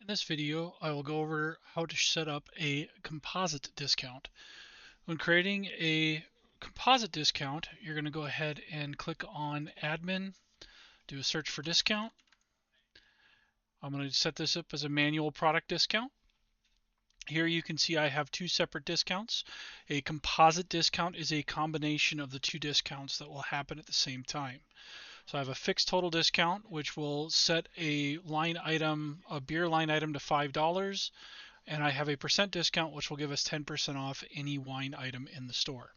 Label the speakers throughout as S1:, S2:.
S1: In this video, I will go over how to set up a composite discount. When creating a composite discount, you're going to go ahead and click on Admin, do a search for discount. I'm going to set this up as a manual product discount. Here you can see I have two separate discounts. A composite discount is a combination of the two discounts that will happen at the same time. So I have a fixed total discount, which will set a line item, a beer line item to $5. And I have a percent discount which will give us 10% off any wine item in the store.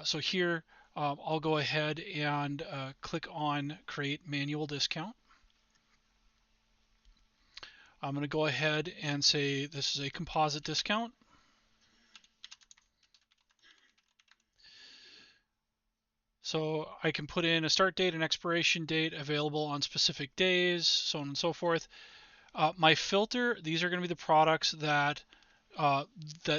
S1: So here I'll go ahead and click on create manual discount. I'm going to go ahead and say this is a composite discount. So I can put in a start date and expiration date, available on specific days, so on and so forth. My filter, these are going to be the products that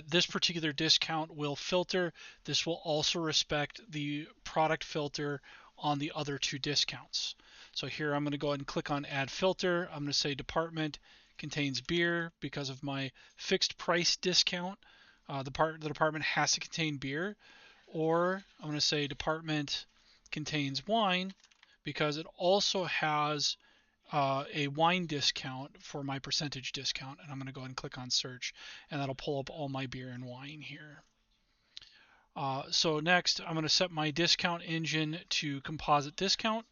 S1: this particular discount will filter. This will also respect the product filter on the other two discounts. So here I'm going to go ahead and click on add filter. I'm going to say department contains beer because of my fixed price discount. The department has to contain beer. Or I'm going to say department contains wine because it also has a wine discount for my percentage discount, and I'm going to go ahead and click on search, and that'll pull up all my beer and wine here. So next, I'm going to set my discount engine to composite discount.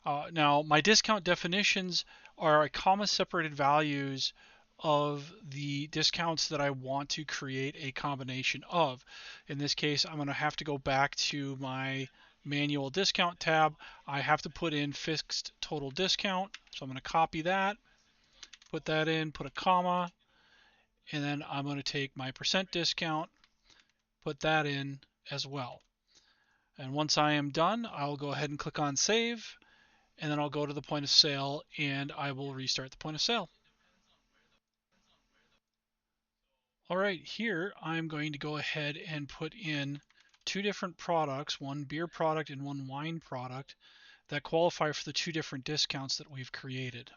S1: Now, my discount definitions are comma separated values of the discounts that I want to create a combination of. In this case, I'm going to have to go back to my manual discount tab. I have to put in fixed total discount. So I'm going to copy that, put that in, put a comma, and then I'm going to take my percent discount, put that in as well. And once I am done, I'll go ahead and click on save, and then I'll go to the point of sale and I will restart the point of sale. All right, here I'm going to go ahead and put in two different products, one beer product and one wine product, that qualify for the two different discounts that we've created.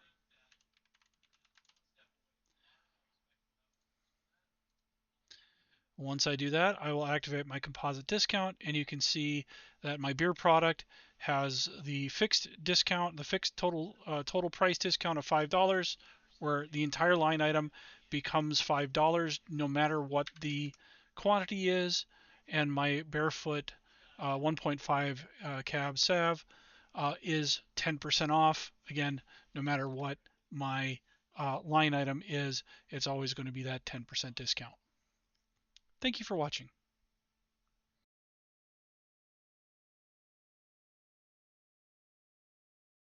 S1: Once I do that, I will activate my composite discount, and you can see that my beer product has the fixed discount, the fixed total price discount of $5, where the entire line item becomes $5 no matter what the quantity is, and my barefoot 1.5 cab sav is 10% off. Again, no matter what my line item is, it's always going to be that 10% discount. Thank you for watching.